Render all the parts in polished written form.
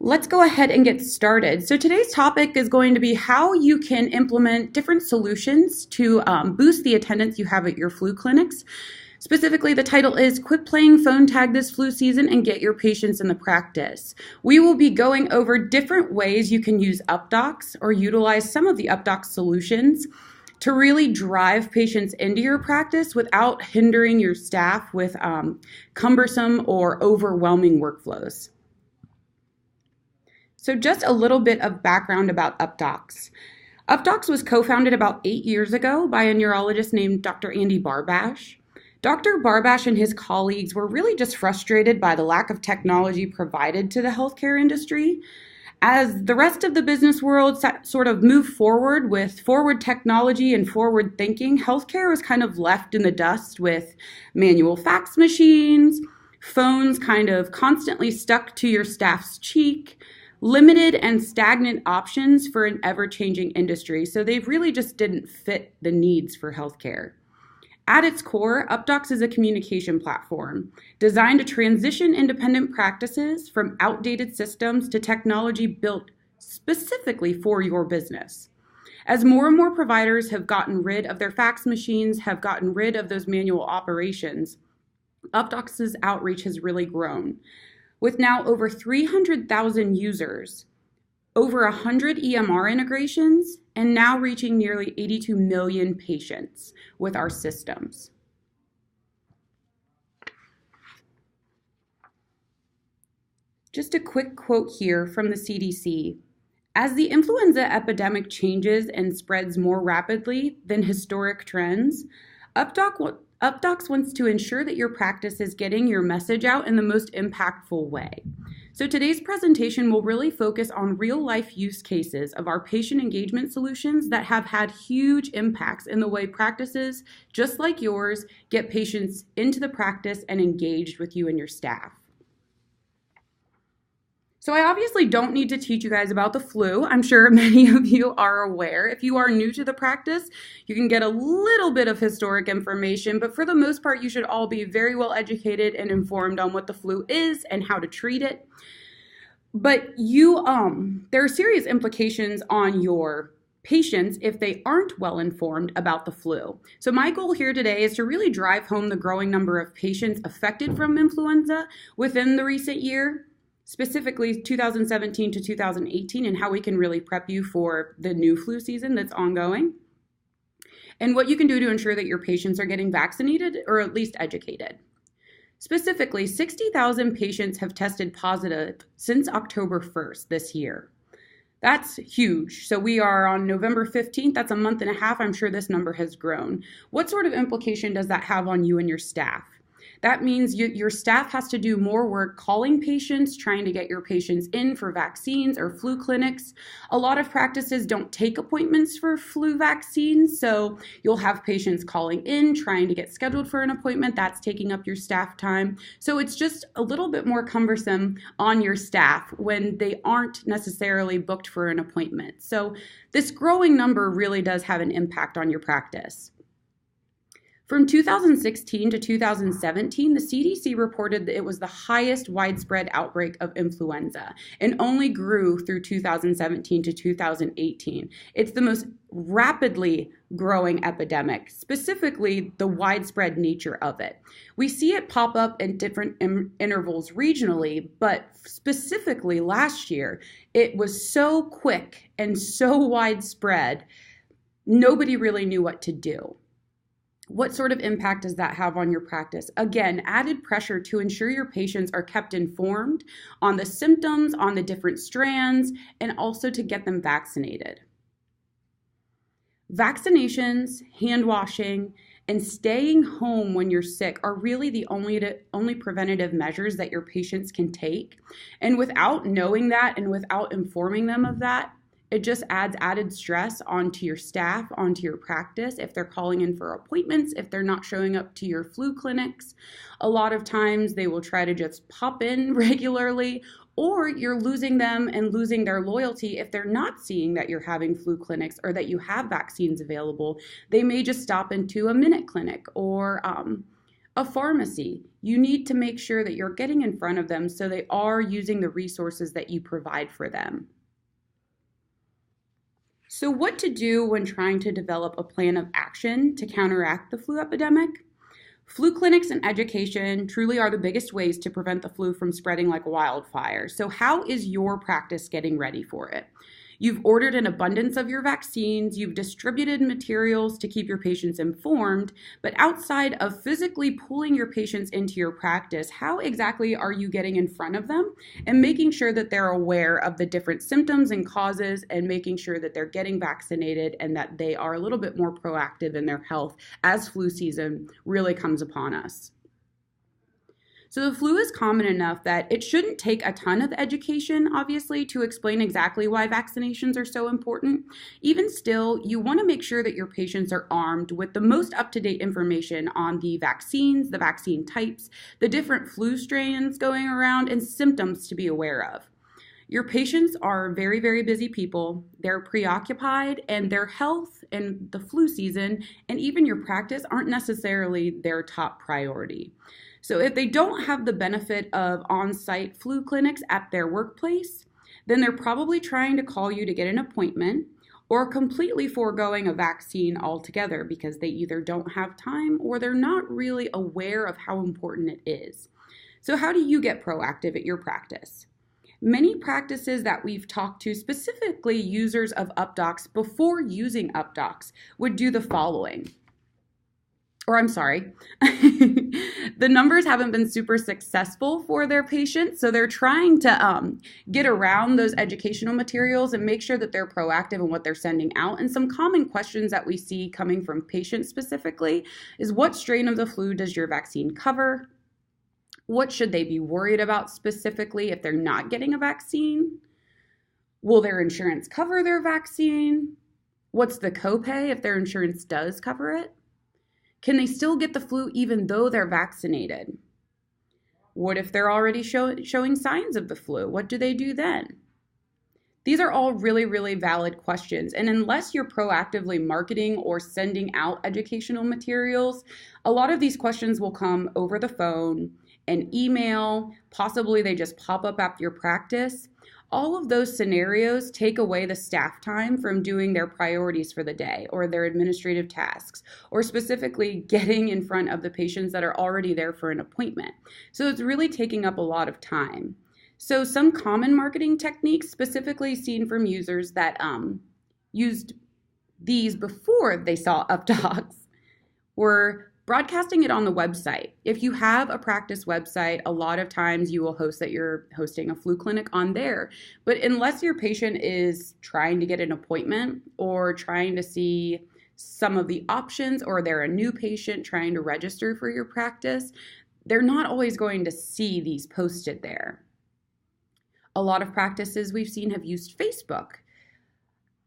Let's go ahead and get started. So today's topic is going to be how you can implement different solutions to boost the attendance you have at your flu clinics. Specifically, the title is Quit Playing Phone Tag This Flu Season and Get Your Patients in the Practice. We will be going over different ways you can use UpDocs or utilize some of the UpDocs solutions to really drive patients into your practice without hindering your staff with cumbersome or overwhelming workflows. So just a little bit of background about UpDocs. UpDocs was co-founded about 8 years ago by a neurologist named Dr. Andy Barbash. Dr. Barbash and his colleagues were really just frustrated by the lack of technology provided to the healthcare industry. As the rest of the business world sort of moved forward with forward technology and forward thinking, healthcare was kind of left in the dust with manual fax machines, phones kind of constantly stuck to your staff's cheek, limited and stagnant options for an ever-changing industry, so they really just didn't fit the needs for healthcare. At its core, UpDocs is a communication platform designed to transition independent practices from outdated systems to technology built specifically for your business. As more and more providers have gotten rid of their fax machines, have gotten rid of those manual operations, UpDocs' outreach has really grown. With now over 300,000 users, over 100 EMR integrations, and now reaching nearly 82 million patients with our systems. Just a quick quote here from the CDC. As the influenza epidemic changes and spreads more rapidly than historic trends, UpDocs wants to ensure that your practice is getting your message out in the most impactful way. So today's presentation will really focus on real-life use cases of our patient engagement solutions that have had huge impacts in the way practices, just like yours, get patients into the practice and engaged with you and your staff. So I obviously don't need to teach you guys about the flu. I'm sure many of you are aware. If you are new to the practice, you can get a little bit of historic information, but for the most part, you should all be very well educated and informed on what the flu is and how to treat it. But there are serious implications on your patients if they aren't well informed about the flu. So my goal here today is to really drive home the growing number of patients affected from influenza within the recent year, specifically 2017 to 2018, and how we can really prep you for the new flu season that's ongoing, and what you can do to ensure that your patients are getting vaccinated or at least educated. Specifically, 60,000 patients have tested positive since October 1st this year. That's huge. So we are on November 15th. That's a month and a half. I'm sure this number has grown. What sort of implication does that have on you and your staff? That means your staff has to do more work calling patients, trying to get your patients in for vaccines or flu clinics. A lot of practices don't take appointments for flu vaccines, so you'll have patients calling in, trying to get scheduled for an appointment. That's taking up your staff time. So it's just a little bit more cumbersome on your staff when they aren't necessarily booked for an appointment. So this growing number really does have an impact on your practice. From 2016 to 2017, the CDC reported that it was the highest widespread outbreak of influenza and only grew through 2017 to 2018. It's the most rapidly growing epidemic, specifically the widespread nature of it. We see it pop up in different intervals regionally, but specifically last year, it was so quick and so widespread, nobody really knew what to do. What sort of impact does that have on your practice? Again, added pressure to ensure your patients are kept informed on the symptoms, on the different strands, and also to get them vaccinated. Vaccinations, hand washing, and staying home when you're sick are really the only preventative measures that your patients can take. And without knowing that and without informing them of that, it just adds added stress onto your staff, onto your practice. If they're calling in for appointments, if they're not showing up to your flu clinics, a lot of times they will try to just pop in regularly, or you're losing them and losing their loyalty if they're not seeing that you're having flu clinics or that you have vaccines available. They may just stop into a minute clinic or A pharmacy, you need to make sure that you're getting in front of them so they are using the resources that you provide for them. So what to do when trying to develop a plan of action to counteract the flu epidemic? Flu clinics and education truly are the biggest ways to prevent the flu from spreading like wildfire. So how is your practice getting ready for it? You've ordered an abundance of your vaccines, you've distributed materials to keep your patients informed, but outside of physically pulling your patients into your practice, how exactly are you getting in front of them and making sure that they're aware of the different symptoms and causes and making sure that they're getting vaccinated and that they are a little bit more proactive in their health as flu season really comes upon us? So the flu is common enough that it shouldn't take a ton of education, obviously, to explain exactly why vaccinations are so important. Even still, you want to make sure that your patients are armed with the most up-to-date information on the vaccines, the vaccine types, the different flu strains going around, and symptoms to be aware of. Your patients are very, very busy people. They're preoccupied, and their health and the flu season and even your practice aren't necessarily their top priority. So if they don't have the benefit of on-site flu clinics at their workplace, then they're probably trying to call you to get an appointment or completely foregoing a vaccine altogether because they either don't have time or they're not really aware of how important it is. So how do you get proactive at your practice? Many practices that we've talked to, specifically users of UpDocs before using UpDocs, would do the following. The numbers haven't been super successful for their patients, so they're trying to get around those educational materials and make sure that they're proactive in what they're sending out. And some common questions that we see coming from patients specifically is, what strain of the flu does your vaccine cover? What should they be worried about specifically if they're not getting a vaccine? Will their insurance cover their vaccine? What's the copay if their insurance does cover it? Can they still get the flu even though they're vaccinated? What if they're already showing signs of the flu? What do they do then? These are all really, really valid questions. And unless you're proactively marketing or sending out educational materials, a lot of these questions will come over the phone, an email, possibly they just pop up at your practice. All of those scenarios take away the staff time from doing their priorities for the day or their administrative tasks, or specifically getting in front of the patients that are already there for an appointment. So it's really taking up a lot of time. So some common marketing techniques specifically seen from users that used these before they saw UpDocs were broadcasting it on the website. If you have a practice website, a lot of times you will host that you're hosting a flu clinic on there. But unless your patient is trying to get an appointment or trying to see some of the options, or they're a new patient trying to register for your practice, they're not always going to see these posted there. A lot of practices we've seen have used Facebook.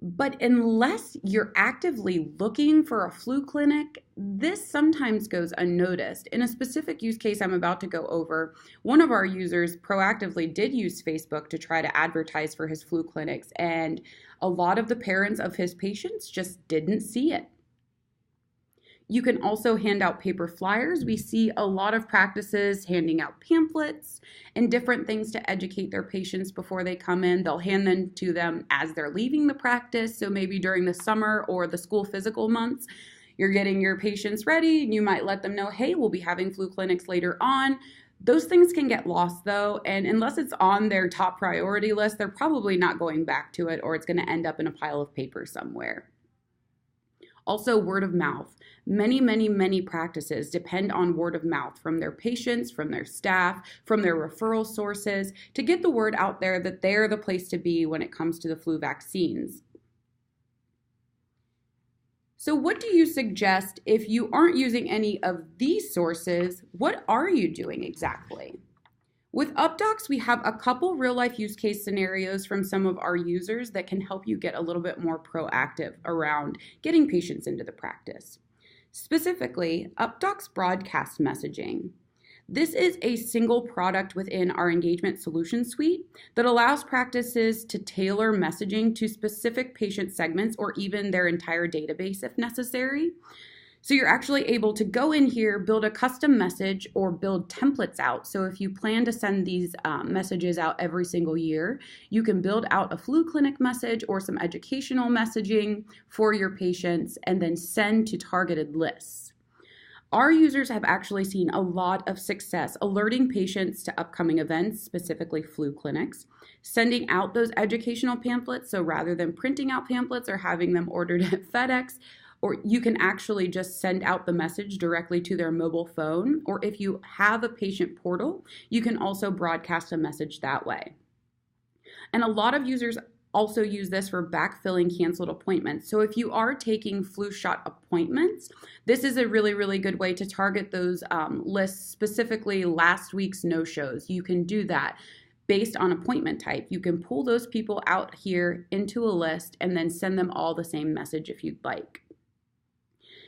But unless you're actively looking for a flu clinic, this sometimes goes unnoticed. In a specific use case I'm about to go over, one of our users proactively did use Facebook to try to advertise for his flu clinics, and a lot of the parents of his patients just didn't see it. You can also hand out paper flyers. We see a lot of practices handing out pamphlets and different things to educate their patients before they come in. They'll hand them to them as they're leaving the practice. So maybe during the summer or the school physical months, you're getting your patients ready and you might let them know, hey, we'll be having flu clinics later on. Those things can get lost though, and unless it's on their top priority list, they're probably not going back to it, or it's going to end up in a pile of paper somewhere. Also, word of mouth. Many practices depend on word of mouth from their patients, from their staff, from their referral sources to get the word out there that they're the place to be when it comes to the flu vaccines. So what do you suggest if you aren't using any of these sources? What are you doing exactly? With UpDocs, we have a couple real-life use case scenarios from some of our users that can help you get a little bit more proactive around getting patients into the practice. Specifically, UpDocs broadcast messaging. This is a single product within our engagement solution suite that allows practices to tailor messaging to specific patient segments or even their entire database if necessary. So you're actually able to go in here, build a custom message or build templates out. So if you plan to send these messages out every single year, you can build out a flu clinic message or some educational messaging for your patients and then send to targeted lists. Our users have actually seen a lot of success alerting patients to upcoming events, specifically flu clinics, sending out those educational pamphlets. So rather than printing out pamphlets or having them ordered at FedEx, or you can actually just send out the message directly to their mobile phone. Or if you have a patient portal, you can also broadcast a message that way. And a lot of users also use this for backfilling canceled appointments. So if you are taking flu shot appointments, this is a really, really good way to target those lists, specifically last week's no-shows. You can do that based on appointment type. You can pull those people out here into a list and then send them all the same message if you'd like.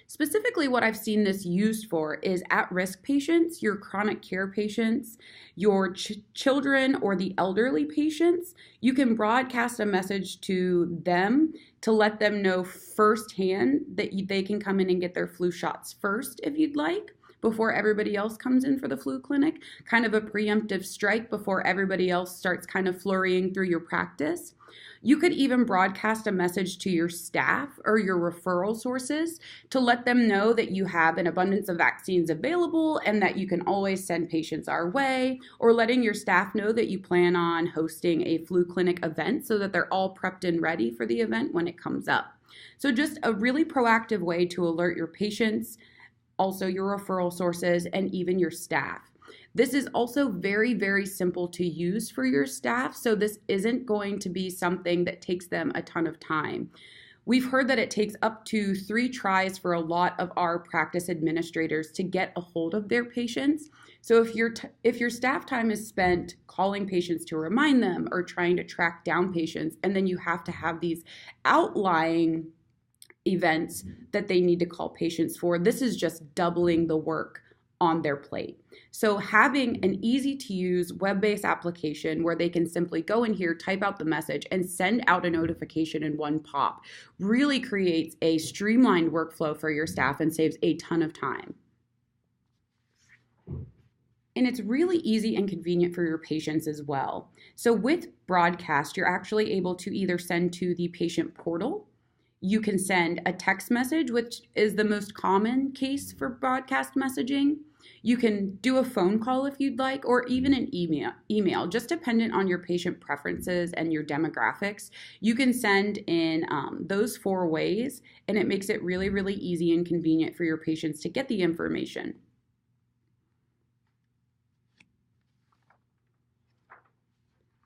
Specifically, what I've seen this used for is at-risk patients, your chronic care patients, your children, or the elderly patients. You can broadcast a message to them to let them know firsthand that they can come in and get their flu shots first if you'd like, before everybody else comes in for the flu clinic, kind of a preemptive strike before everybody else starts kind of flurrying through your practice. You could even broadcast a message to your staff or your referral sources to let them know that you have an abundance of vaccines available and that you can always send patients our way, or letting your staff know that you plan on hosting a flu clinic event so that they're all prepped and ready for the event when it comes up. So just a really proactive way to alert your patients, also your referral sources, and even your staff. This is also very, very simple to use for your staff, so this isn't going to be something that takes them a ton of time. We've heard that it takes up to 3 tries for a lot of our practice administrators to get a hold of their patients. So if your staff time is spent calling patients to remind them or trying to track down patients, and then you have to have these outlying events that they need to call patients for, this is just doubling the work on their plate. So having an easy to use web-based application where they can simply go in here, type out the message, and send out a notification in one pop really creates a streamlined workflow for your staff and saves a ton of time. And it's really easy and convenient for your patients as well. So with broadcast, you're actually able to either send to the patient portal. You can send a text message, which is the most common case for broadcast messaging. You can do a phone call if you'd like, or even an email, just dependent on your patient preferences and your demographics. You can send in those 4 ways, and it makes it really, really easy and convenient for your patients to get the information.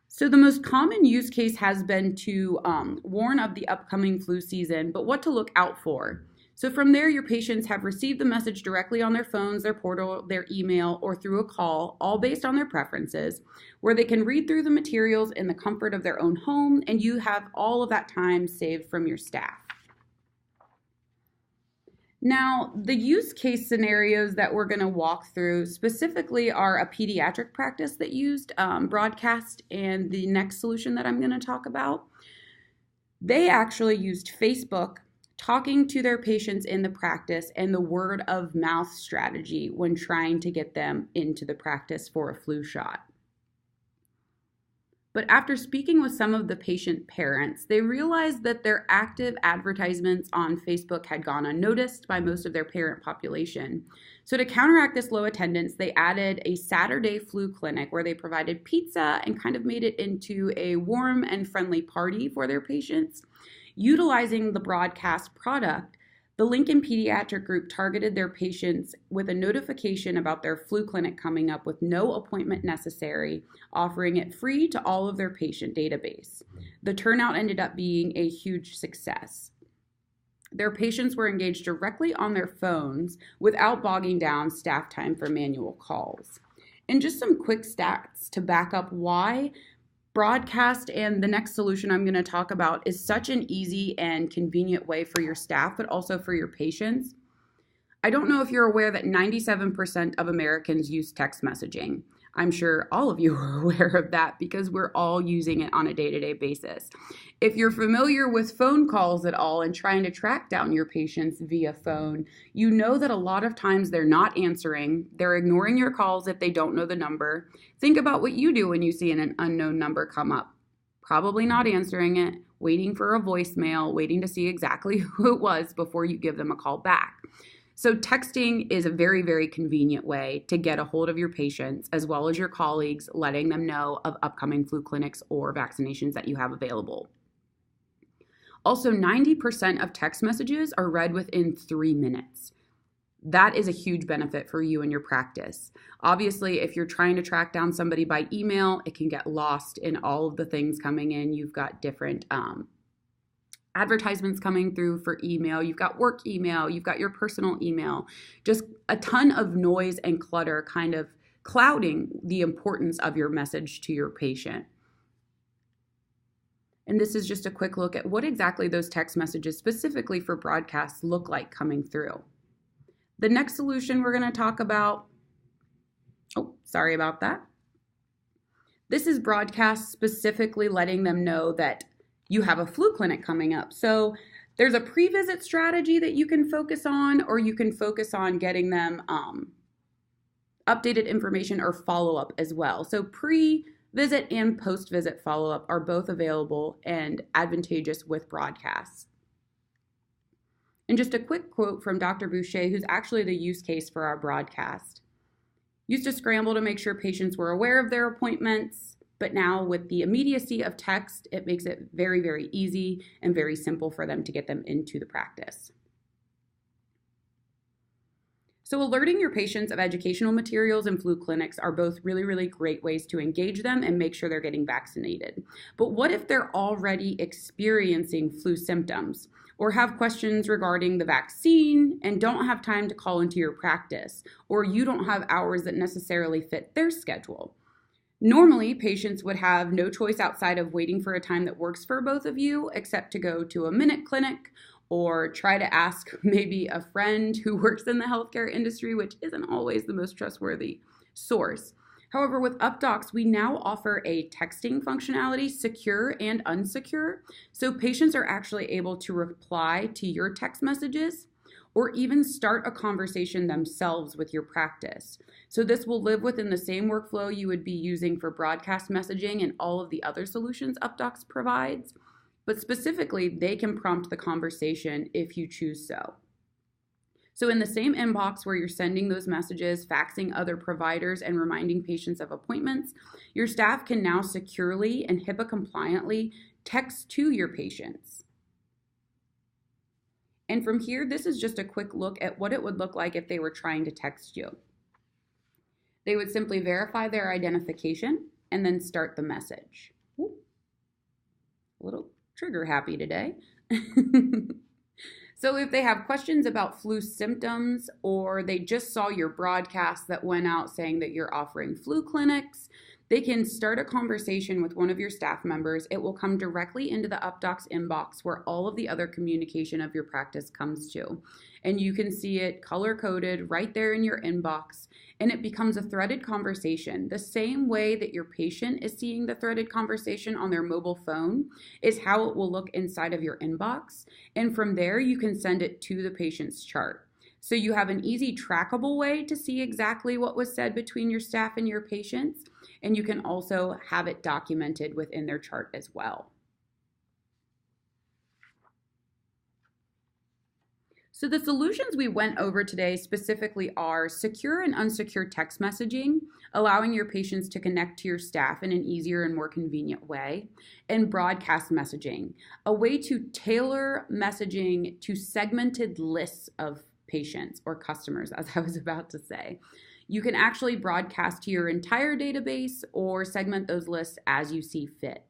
So the most common use case has been to warn of the upcoming flu season, but what to look out for. So from there, your patients have received the message directly on their phones, their portal, their email, or through a call, all based on their preferences, where they can read through the materials in the comfort of their own home, and you have all of that time saved from your staff. Now, the use case scenarios that we're going to walk through specifically are a pediatric practice that used broadcast, and the next solution that I'm going to talk about. They actually used Facebook, talking to their patients in the practice, and the word of mouth strategy when trying to get them into the practice for a flu shot. But after speaking with some of the patient parents, they realized that their active advertisements on Facebook had gone unnoticed by most of their parent population. So to counteract this low attendance, they added a Saturday flu clinic where they provided pizza and kind of made it into a warm and friendly party for their patients. Utilizing the broadcast product, the Lincoln Pediatric Group targeted their patients with a notification about their flu clinic coming up with no appointment necessary, offering it free to all of their patient database. The turnout ended up being a huge success. Their patients were engaged directly on their phones without bogging down staff time for manual calls. And just some quick stats to back up why broadcast and the next solution I'm going to talk about is such an easy and convenient way for your staff, but also for your patients. I don't know if you're aware that 97% of Americans use text messaging. I'm sure all of you are aware of that because we're all using it on a day-to-day basis. If you're familiar with phone calls at all and trying to track down your patients via phone, you know that a lot of times they're not answering, they're ignoring your calls if they don't know the number. Think about what you do when you see an unknown number come up. Probably not answering it, waiting for a voicemail, waiting to see exactly who it was before you give them a call back. So texting is a very, very convenient way to get a hold of your patients as well as your colleagues, letting them know of upcoming flu clinics or vaccinations that you have available. Also, 90% of text messages are read within 3 minutes. That is a huge benefit for you and your practice. Obviously, if you're trying to track down somebody by email, it can get lost in all of the things coming in. You've got different advertisements coming through for email, you've got work email, you've got your personal email, just a ton of noise and clutter kind of clouding the importance of your message to your patient. And this is just a quick look at what exactly those text messages specifically for broadcasts look like coming through. The next solution we're going to talk about, sorry about that. This is broadcasts specifically letting them know that you have a flu clinic coming up. So there's a pre-visit strategy that you can focus on, or you can focus on getting them updated information or follow-up as well. So pre-visit and post-visit follow-up are both available and advantageous with broadcasts. And just a quick quote from Dr. Boucher, who's actually the use case for our broadcast. Used to scramble to make sure patients were aware of their appointments, but now with the immediacy of text, it makes it very, very easy and very simple for them to get them into the practice. So alerting your patients of educational materials and flu clinics are both really, really great ways to engage them and make sure they're getting vaccinated. But what if they're already experiencing flu symptoms or have questions regarding the vaccine and don't have time to call into your practice, or you don't have hours that necessarily fit their schedule? Normally, patients would have no choice outside of waiting for a time that works for both of you, except to go to a minute clinic or try to ask maybe a friend who works in the healthcare industry, which isn't always the most trustworthy source. However, with UpDocs, we now offer a texting functionality, secure and unsecure, so patients are actually able to reply to your text messages or even start a conversation themselves with your practice. So this will live within the same workflow you would be using for broadcast messaging and all of the other solutions UpDocs provides, but specifically, they can prompt the conversation if you choose so. So in the same inbox where you're sending those messages, faxing other providers, and reminding patients of appointments, your staff can now securely and HIPAA compliantly text to your patients. And from here, this is just a quick look at what it would look like if they were trying to text you. They would simply verify their identification and then start the message. Ooh, a little trigger happy today. So if they have questions about flu symptoms, or they just saw your broadcast that went out saying that you're offering flu clinics, they can start a conversation with one of your staff members. It will come directly into the UpDocs inbox where all of the other communication of your practice comes to. And you can see it color-coded right there in your inbox, and it becomes a threaded conversation. The same way that your patient is seeing the threaded conversation on their mobile phone is how it will look inside of your inbox. And from there, you can send it to the patient's chart. So you have an easy trackable way to see exactly what was said between your staff and your patients, and you can also have it documented within their chart as well. So the solutions we went over today specifically are secure and unsecure text messaging, allowing your patients to connect to your staff in an easier and more convenient way, and broadcast messaging, a way to tailor messaging to segmented lists of patients or customers, as I was about to say. You can actually broadcast to your entire database or segment those lists as you see fit.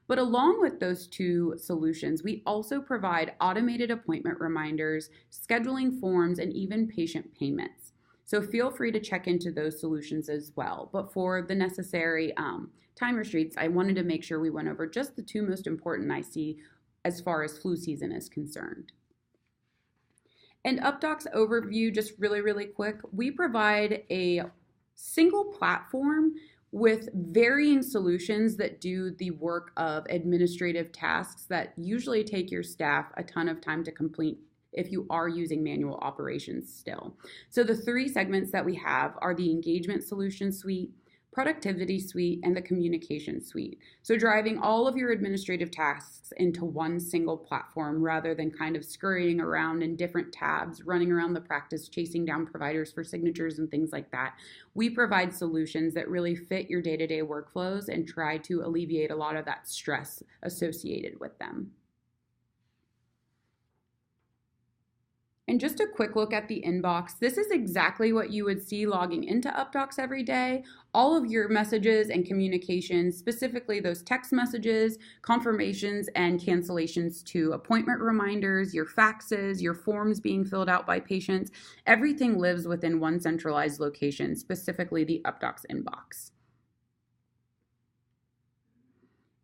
But along with those two solutions, we also provide automated appointment reminders, scheduling forms, and even patient payments. So feel free to check into those solutions as well. But for the necessary time restraints, I wanted to make sure we went over just the two most important I see as far as flu season is concerned. And UpDocs overview, just really, really quick, we provide a single platform with varying solutions that do the work of administrative tasks that usually take your staff a ton of time to complete if you are using manual operations still. So the three segments that we have are the engagement solution suite, productivity suite, and the communication suite. So driving all of your administrative tasks into one single platform rather than kind of scurrying around in different tabs, running around the practice, chasing down providers for signatures and things like that. We provide solutions that really fit your day-to-day workflows and try to alleviate a lot of that stress associated with them. And just a quick look at the inbox. This is exactly what you would see logging into UpDocs every day. All of your messages and communications, specifically those text messages, confirmations, and cancellations to appointment reminders, your faxes, your forms being filled out by patients, everything lives within one centralized location, specifically the UpDocs inbox.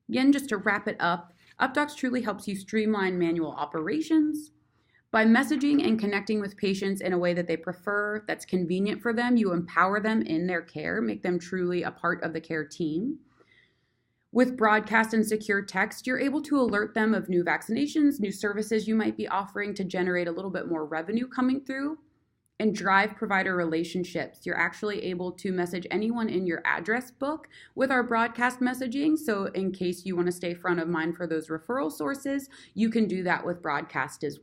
Again, just to wrap it up, UpDocs truly helps you streamline manual operations. By messaging and connecting with patients in a way that they prefer, that's convenient for them, you empower them in their care, make them truly a part of the care team. With broadcast and secure text, you're able to alert them of new vaccinations, new services you might be offering to generate a little bit more revenue coming through and drive provider relationships. You're actually able to message anyone in your address book with our broadcast messaging. So in case you want to stay front of mind for those referral sources, you can do that with broadcast as well.